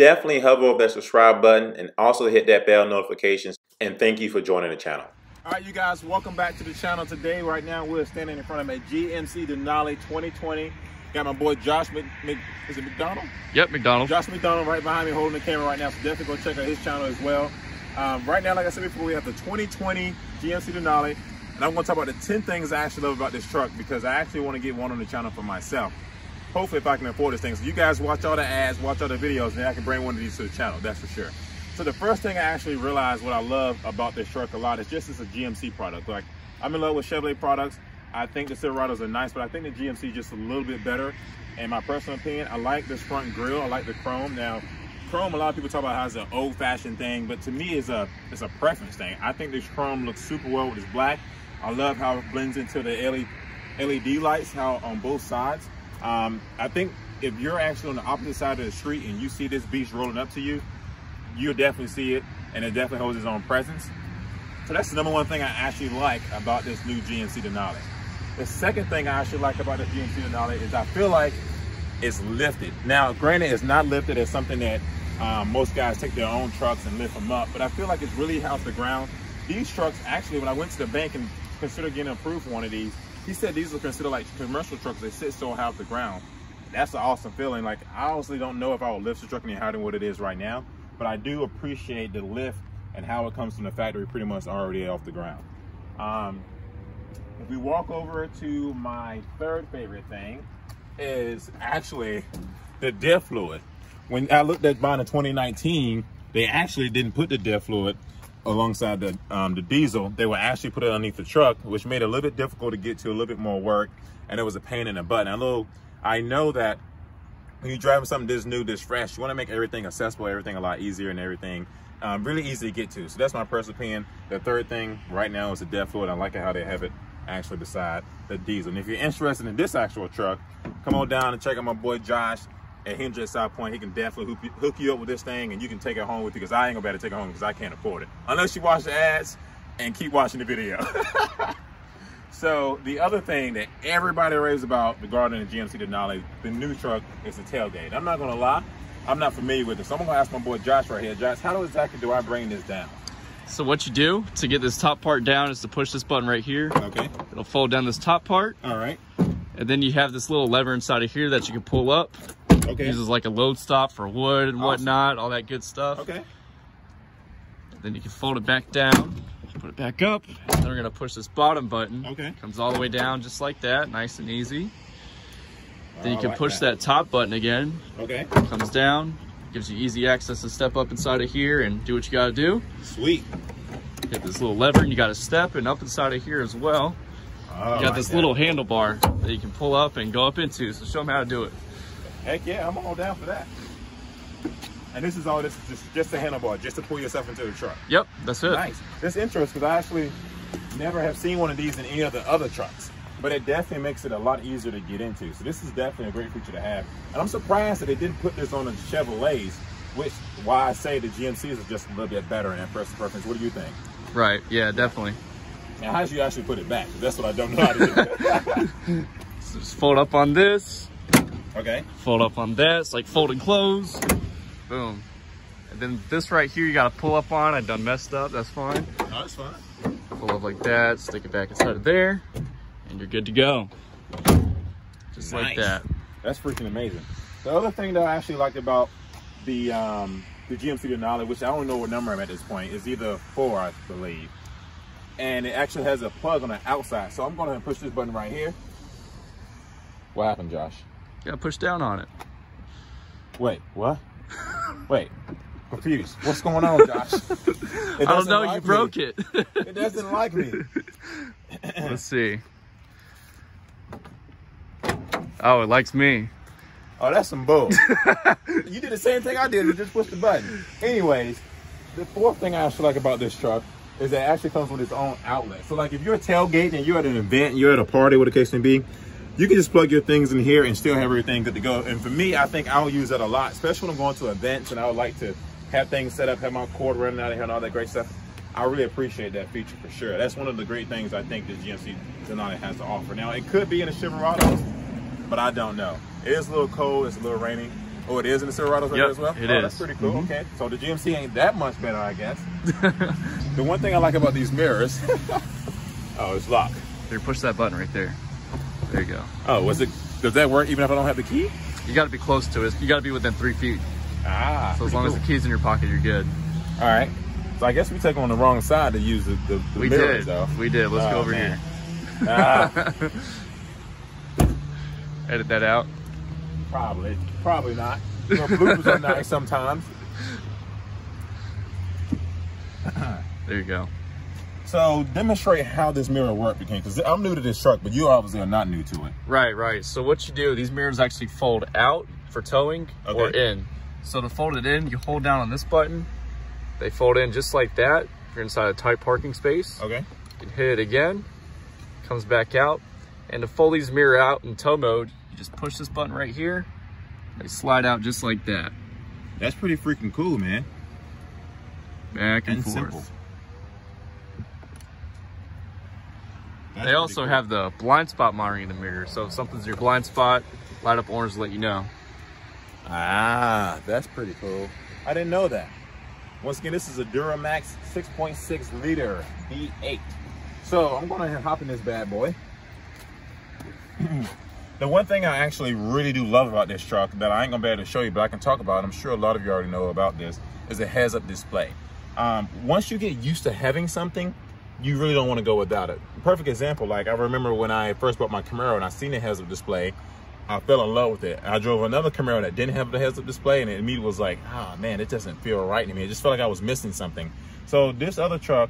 definitely hover over that subscribe button and also hit that bell notifications. And thank you for joining the channel. All right, you guys, welcome back to the channel. Today, right now, we're standing in front of a GMC Denali 2020. Got my boy Josh is it McDonald? Yep, McDonald. Josh McDonald right behind me holding the camera right now, so definitely go check out his channel as well. Right now, like I said before, we have the 2020 GMC Denali, and I'm gonna talk about the 10 things I actually love about this truck because I actually wanna get one on the channel for myself. Hopefully, if I can afford this thing. So you guys watch all the ads, watch all the videos, and then I can bring one of these to the channel, that's for sure. So the first thing I actually realized what I love about this truck a lot is just it's a GMC product. Like, I'm in love with Chevrolet products. I think the Silverados are nice, but I think the GMC is just a little bit better. In my personal opinion, I like this front grille. I like the chrome. Now, chrome, a lot of people talk about how it's an old-fashioned thing, but to me, it's a preference thing. I think this chrome looks super well with this black. I love how it blends into the LED lights, how on both sides. I think if you're actually on the opposite side of the street and you see this beast rolling up to you, you'll definitely see it, and it definitely holds its own presence. So that's the number one thing I actually like about this new GMC Denali. The second thing I actually like about the GMC Denali is I feel like it's lifted. Now, granted, it's not lifted as something that most guys take their own trucks and lift them up, but I feel like it's really off the ground. These trucks, actually, when I went to the bank and considered getting approved for one of these, he said these are considered like commercial trucks. They sit so high off the ground. That's an awesome feeling. Like, I honestly don't know if I would lift the truck any higher than what it is right now, but I do appreciate the lift and how it comes from the factory pretty much already off the ground. If we walk over to my third favorite thing is actually the diff fluid. When I looked at buying a 2019, they actually didn't put the diff fluid alongside the diesel. They would actually put it underneath the truck, which made it a little bit difficult to get to, a little bit more work, and it was a pain in the butt. And I know that when you're driving something this new, this fresh, you want to make everything accessible, everything a lot easier, and everything really easy to get to. So that's my personal opinion. The third thing right now is the diff fluid. I like how they have it actually beside the diesel. And if you're interested in this actual truck, come on down and check out my boy Josh at Hendrick at South Point. He can definitely hook you up with this thing, and you can take it home with you, because I ain't gonna be able to take it home because I can't afford it. Unless you watch the ads and keep watching the video. So the other thing that everybody raves about regarding the GMC Denali, the new truck, is the tailgate. I'm not gonna lie, I'm not familiar with it. So I'm gonna ask my boy Josh right here. Josh, how exactly do I bring this down? So what you do to get this top part down is to push this button right here. Okay. It'll fold down this top part. All right. And then you have this little lever inside of here that you can pull up. Okay. It uses like a load stop for wood and whatnot, all that good stuff. Okay. Then you can fold it back down, put it back up, and then we're gonna push this bottom button. Okay. Comes all the way down just like that, nice and easy. Then you can like push that top button again. Okay. Comes down, gives you easy access to step up inside of here and do what you gotta do. Sweet. Hit this little lever and you got to step, and up inside of here as well. You got this little handlebar that you can pull up and go up into. So show them how to do it. Heck yeah, I'm all down for that. And this is all, this is just a handlebar, just to pull yourself into the truck. Yep, that's it. Nice. That's interesting, because I actually never have seen one of these in any of the other trucks, but it definitely makes it a lot easier to get into. So this is definitely a great feature to have. And I'm surprised that they didn't put this on the Chevrolets, which why I say the GMCs are just a little bit better in that personal preference. What do you think? Right, yeah, definitely. Now, how do you actually put it back? That's what I don't know how to do. So just fold up on this. Okay. Fold up on that. It's like fold and close. Boom. And then this right here, you got to pull up on. I done messed up. That's fine. No, that's fine. Pull up like that. Stick it back inside of there. And you're good to go. Just like that. That's freaking amazing. The other thing that I actually liked about the GMC Denali, which I don't know what number I'm at this point, is either 4, I believe. And it actually has a plug on the outside. So I'm going to push this button right here. What happened, Josh? You got to push down on it. Wait, what? Wait, confused. What's going on, Josh? I don't know, you broke it. It doesn't like me. Let's see. Oh, it likes me. Oh, that's some bull. You did the same thing I did, you just pushed the button. Anyways, the fourth thing I actually like about this truck is that it actually comes with its own outlet. So like if you're tailgating and you're at an event, you're at a party, what the case may be, you can just plug your things in here and still have everything good to go. And for me, I think I'll use that a lot, especially when I'm going to events and I would like to have things set up, have my cord running out of here and all that great stuff. I really appreciate that feature for sure. That's one of the great things I think the GMC Denali has to offer. Now, it could be in a Silverado, but I don't know. It is a little cold, it's a little rainy, Oh, it is in the Silverados like that as well? It is. is. That's pretty cool. Okay. So the GMC ain't that much better, I guess. The one thing I like about these mirrors, oh, it's locked. Here, push that button right there. There you go. Oh, does that work even if I don't have the key? You got to be close to it. You got to be within 3 feet. Ah. So as long as the key's in your pocket, you're good. All right. So I guess we took on the wrong side to use the mirrors, though. We did. Let's go over here. Ah. Edit that out. Probably not. You know, bloopers are nice sometimes. There you go. So demonstrate how this mirror works, because I'm new to this truck, but you obviously are not new to it. Right. So what you do, these mirrors actually fold out for towing or in. So to fold it in, you hold down on this button. They fold in just like that. If you're inside a tight parking space. Okay. You can hit it again, comes back out. And to fold these mirror out in tow mode, you just push this button right here. They slide out just like that. That's pretty freaking cool, man. Back and forth. Simple. They also cool. have the blind spot monitoring in the mirror. So if something's in your blind spot, light up orange to let you know. Ah, that's pretty cool. I didn't know that. Once again, this is a Duramax 6.6 liter V8. So I'm gonna hop in this bad boy. The one thing I actually really do love about this truck that I ain't gonna be able to show you, but I can talk about, I'm sure a lot of you already know about this, is a heads-up display. Once you get used to having something, you really don't want to go without it. Perfect example, like I remember when I first bought my Camaro and I seen the heads-up display, I fell in love with it. I drove another Camaro that didn't have the heads-up display, and it immediately was like, oh man, it doesn't feel right to me. It just felt like I was missing something. So this other truck,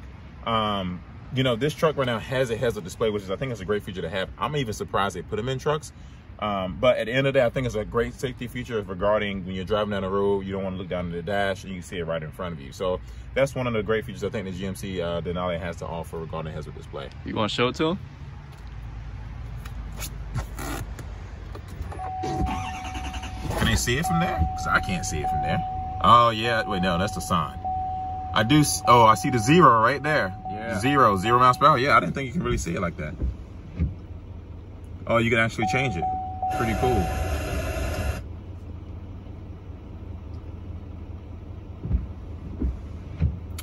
you know, this truck right now has a heads-up display, which is, I think, it's a great feature to have. I'm even surprised they put them in trucks. But at the end of the day, I think it's a great safety feature regarding when you're driving down the road, you don't want to look down the dash and you can see it right in front of you. So that's one of the great features I think the GMC Denali has to offer regarding the heads-up display. You want to show it to them? Can they see it from there? Because I can't see it from there. Oh yeah, wait, no, that's the sign. I do, oh, I see the 0 right there. Yeah. 0 miles per hour. Yeah, I didn't think you can really see it like that. Oh, you can actually change it. Pretty cool.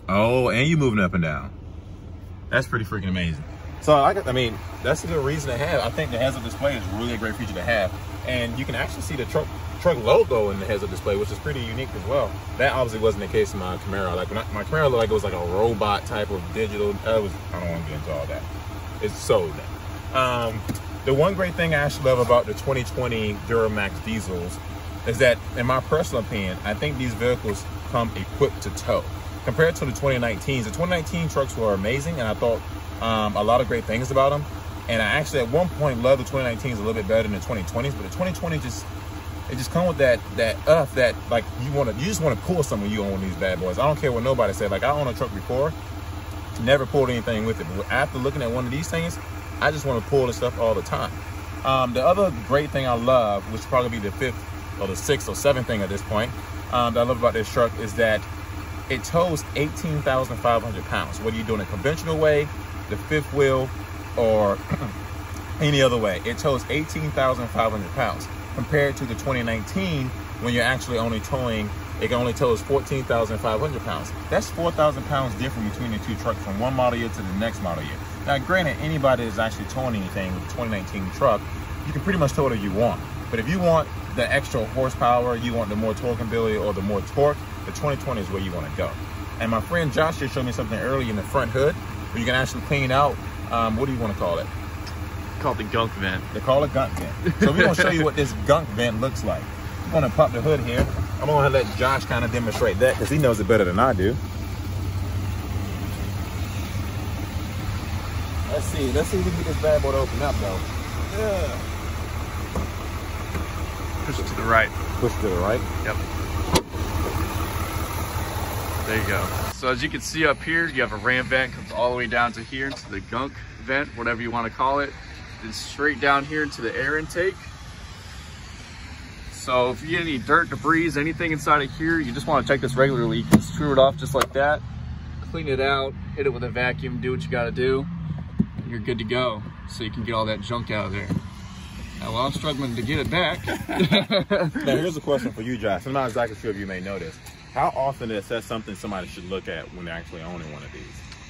Oh, and you moving up and down. That's pretty freaking amazing. So I mean, that's a good reason to have. I think the heads-up display is really a great feature to have. And you can actually see the truck logo in the heads-up display, which is pretty unique as well. That obviously wasn't the case in my Camaro. Like my Camaro looked like it was like a robot type of digital. I don't want to get into all that. It's so that. The one great thing I actually love about the 2020 Duramax diesels is that, in my personal opinion, I think these vehicles come equipped to tow. Compared to the 2019s, the 2019 trucks were amazing, and I thought a lot of great things about them. And I actually, at one point, loved the 2019s a little bit better than the 2020s, but the 2020 just come with that like you just want to pull something when you own these bad boys. I don't care what nobody said. Like, I owned a truck before, never pulled anything with it, but after looking at one of these things, I just want to pull this stuff all the time. The other great thing I love, which would probably be the 5th or the 6th or 7th thing at this point, that I love about this truck is that it tows 18,500 pounds. Whether you're doing a conventional way, the fifth wheel, or any other way, it tows 18,500 pounds. Compared to the 2019, when you're actually only towing, it only tows 14,500 pounds. That's 4,000 pounds different between the two trucks from one model year to the next model year. Now, granted, anybody that's actually towing anything with a 2019 truck, you can pretty much tow it as you want. But if you want the extra horsepower, you want the more torque ability or the more torque, the 2020 is where you want to go. And my friend Josh just showed me something earlier in the front hood where you can actually clean out, what do you want to call it? Called the gunk vent. They call it gunk vent. So we're going to show you what this gunk vent looks like. I'm going to pop the hood here. I'm going to let Josh kind of demonstrate that because he knows it better than I do. Let's see if we can get this bad boy to open up though. Yeah. Push it to the right. Push it to the right? Yep. There you go. So as you can see up here, you have a ram vent, comes all the way down to here into the gunk vent, whatever you want to call it. Then straight down here into the air intake. So if you get any dirt, debris, anything inside of here, you just want to check this regularly. You can screw it off just like that, clean it out, hit it with a vacuum, do what you got to do. You're good to go, so you can get all that junk out of there. Well, I'm struggling to get it back. Now, here's a question for you, Josh. I'm not exactly sure if you may know this. How often is that something somebody should look at when they're actually owning one of these?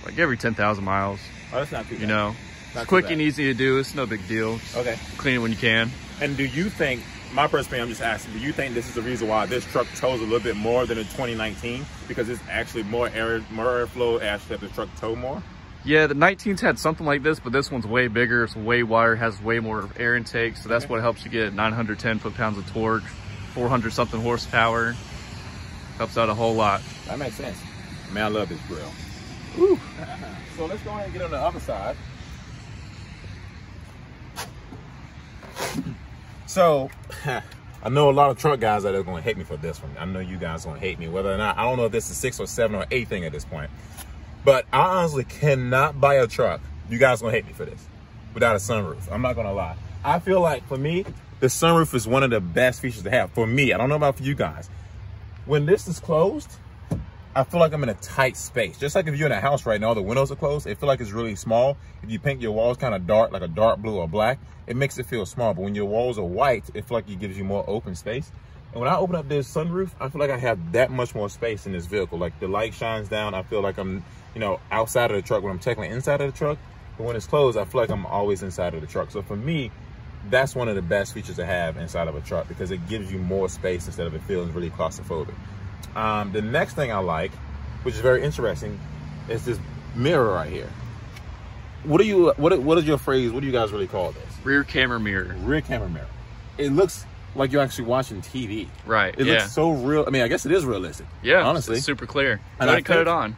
Like every 10,000 miles. Oh, that's not too bad. You know, Not it's quick too bad. and easy to do. It's no big deal. Just Okay. clean it when you can. And do you think, my personal opinion, I'm just asking, do you think this is the reason why this truck tows a little bit more than in 2019? Because it's actually more airflow, actually have the truck tow more? Yeah, the 19's had something like this, but this one's way bigger. It's way wider, has way more air intake. So that's what helps you get 910 foot-pounds of torque, 400 something horsepower. Helps out a whole lot. That makes sense. Man, I love this grill. Woo. So let's go ahead and get on the other side. So, I know a lot of truck guys that are going to hate me for this one. I know you guys are going to hate me. Whether or not, I don't know if this is 6 or 7 or 8 thing at this point. But I honestly cannot buy a truck. You guys are going to hate me for this. Without a sunroof. I'm not going to lie. I feel like, for me, the sunroof is one of the best features to have. For me, I don't know about for you guys. When this is closed, I feel like I'm in a tight space. Just like if you're in a house right now, the windows are closed, it feels like it's really small. If you paint your walls kind of dark, like a dark blue or black, it makes it feel small. But when your walls are white, it feels like it gives you more open space. And when I open up this sunroof, I feel like I have that much more space in this vehicle. Like the light shines down, I feel like I'm, you know, outside of the truck when I'm technically inside of the truck. But when it's closed, I feel like I'm always inside of the truck. So for me, that's one of the best features to have inside of a truck because it gives you more space instead of it feeling really claustrophobic. The next thing I like, which is very interesting, is this mirror right here. What is your phrase? What do you guys really call this? Rear camera mirror. Rear camera mirror. It looks like you're actually watching TV. Right. It looks so real. I mean, I guess it is realistic. Yeah. Honestly. It's super clear. And Go I ahead and cut think- it on.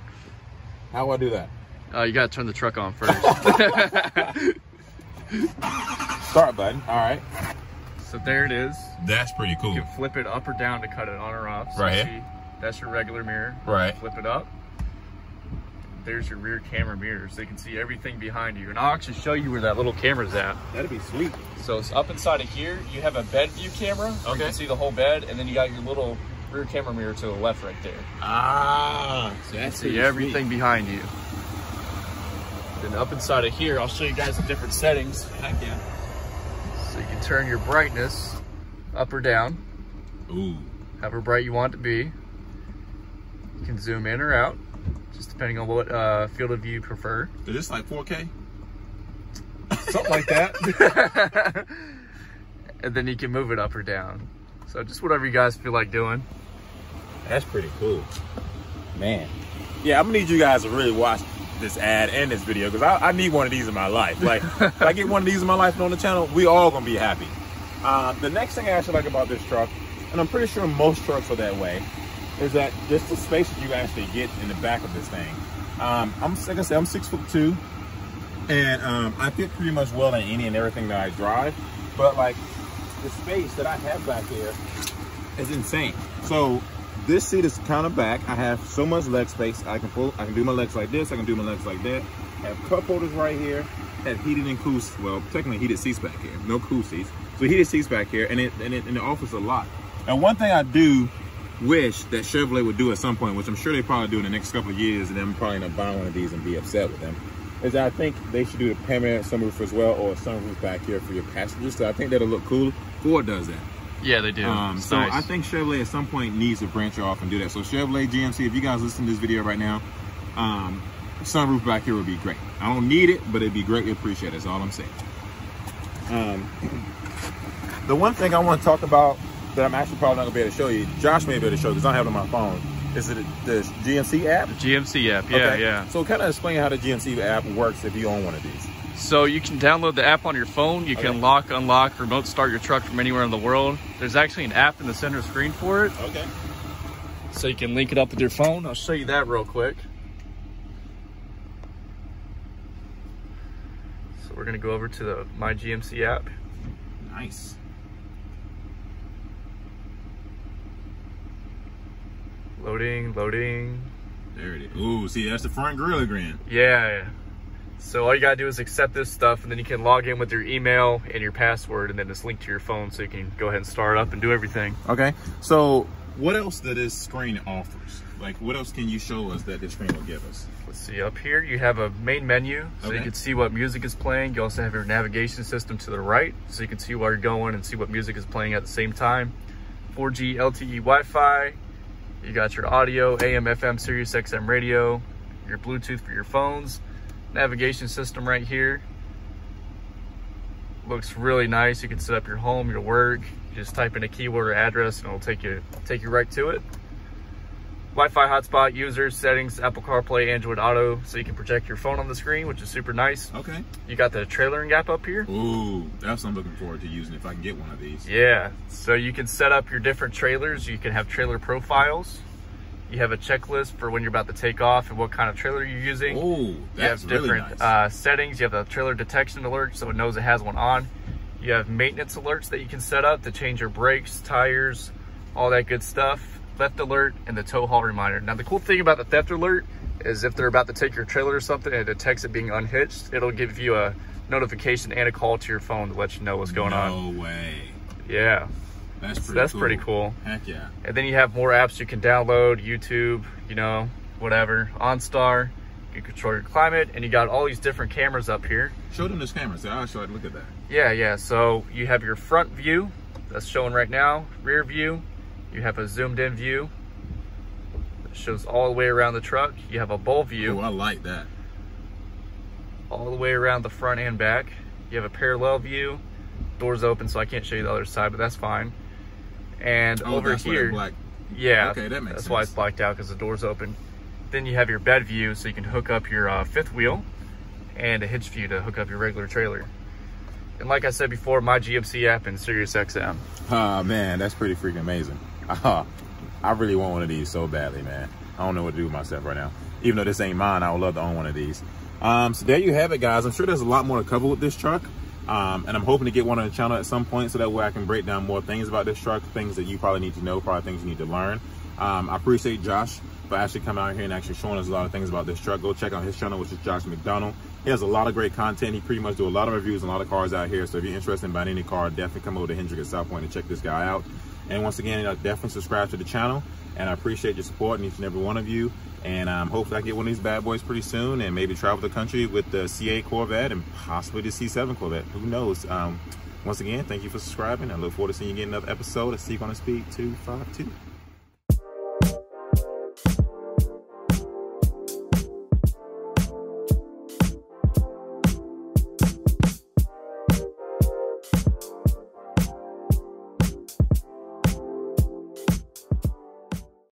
How do I do that? You got to turn the truck on first. Start button. All right. So there it is. That's pretty cool. You can flip it up or down to cut it on or off. So Right you here. see, that's your regular mirror. Right. Flip it up. There's your rear camera mirror, so you can see everything behind you. And I'll actually show you where that little camera's at. That'd be sweet. So it's up inside of here. You have a bed view camera. So you Okay. can see the whole bed, and then you got your little rear camera mirror to the left right there. Ah, so that's See everything behind you. Then up inside of here, I'll show you guys the different settings. Heck yeah. So you can turn your brightness up or down, Ooh. however bright you want it to be. You can zoom in or out, just depending on what field of view you prefer. Is this like 4K? Something like that. And then you can move it up or down. So just whatever you guys feel like doing. That's pretty cool. Man. Yeah, I'm gonna need you guys to really watch this ad and this video because I need one of these in my life. Like, if I get one of these in my life and on the channel, we all gonna be happy. The next thing I actually like about this truck, and I'm pretty sure most trucks are that way, is that just the space that you actually get in the back of this thing. Like I said, I'm 6'2", and I fit pretty much well in any and everything that I drive. But like the space that I have back here is insane. So this seat is kind of back. I have so much leg space. I can do my legs like this. I can do my legs like that. I have cup holders right here. Have heated and cool, well, technically heated seats back here. No cool seats. So heated seats back here, and it offers a lot. Now, one thing I do wish that Chevrolet would do at some point, which I'm sure they probably do in the next couple of years, and I'm probably not buying one of these and be upset with them, is that I think they should do the panoramic sunroof as well, or a sunroof back here for your passengers. So I think that'll look cool. Ford does that. Yeah, they do. So Nice. I think Chevrolet at some point needs to branch off and do that. So Chevrolet, GMC, if you guys listen to this video right now, sunroof back here would be great. I don't need it, but it'd be greatly appreciated. That's all I'm saying. The one thing I want to talk about that I'm actually probably not gonna be able to show you, Josh may be able to show because I don't have it on my phone, is the GMC app. GMC app, yeah, Okay. yeah. So kind of explain how the GMC app works if you own one of these. So you can download the app on your phone. You can lock, unlock, remote start your truck from anywhere in the world. There's actually an app in the center screen for it. Okay. So you can link it up with your phone. I'll show you that real quick. So we're gonna go over to the My GMC app. Nice. Loading. There it is. Ooh, see, that's the front grill again. Yeah. So all you gotta do is accept this stuff, and then you can log in with your email and your password, and then just link to your phone so you can go ahead and start up and do everything. Okay, so What else that this screen offers? Like, what else can you show us that this screen will give us? Let's see, up here you have a main menu, so Okay. you can see what music is playing. You also have your navigation system to the right, so you can see where you're going and see what music is playing at the same time. 4G LTE Wi-Fi. You got your audio, AM, FM, Sirius XM radio, your Bluetooth for your phones, navigation system right here. Looks really nice. You can set up your home, your work. You just type in a keyword or address and it'll take you right to it. Wi-Fi hotspot, users, settings, Apple CarPlay, Android Auto, so you can project your phone on the screen, which is super nice. Okay. You got the trailering gap up here. Ooh, that's what I'm looking forward to using if I can get one of these. Yeah, so you can set up your different trailers. You can have trailer profiles. You have a checklist for when you're about to take off and what kind of trailer you're using. Oh, that's you have different really nice. settings. You have the trailer detection alert, so it knows it has one on. You have maintenance alerts that you can set up to change your brakes, tires, all that good stuff. Theft alert and the tow haul reminder. Now the cool thing about the theft alert is if they're about to take your trailer or something and it detects it being unhitched, it'll give you a notification and a call to your phone to let you know what's going on. No way. Yeah. That's pretty cool. Heck yeah. And then you have more apps you can download, YouTube, you know, whatever, OnStar. You can control your climate, and you got all these different cameras up here. Show them this camera, so I'll show it. Look at that. Yeah. So you have your front view that's showing right now, rear view. You have a zoomed in view that shows all the way around the truck. You have a bull view. Oh, I like that. All the way around the front and back. You have a parallel view. Doors open, so I can't show you the other side, but that's fine. And over that's here, black. yeah, Okay, that makes that's sense. why it's blacked out, because the door's open. Then you have your bed view, so you can hook up your fifth wheel, and a hitch view to hook up your regular trailer. And like I said before, my GMC app and Sirius XM. Oh man, that's pretty freaking amazing. I really want one of these so badly, man. I don't know what to do with myself right now. Even though this ain't mine, I would love to own one of these. So there you have it, guys. I'm sure there's a lot more to cover with this truck. And I'm hoping to get one on the channel at some point so that way I can break down more things about this truck, things that you probably need to know, probably things you need to learn. I appreciate Josh for actually coming out here and actually showing us a lot of things about this truck. Go check out his channel, which is Josh McDonald. He has a lot of great content. He pretty much do a lot of reviews on a lot of cars out here. So if you're interested in buying any car, definitely come over to Hendrick at South Point and check this guy out. And once again, definitely subscribe to the channel. And I appreciate your support in each and every one of you. And hopefully I get one of these bad boys pretty soon and maybe travel the country with the C8 Corvette and possibly the C7 Corvette. Who knows? Once again, thank you for subscribing. I look forward to seeing you get another episode of Seek on the Speed 252.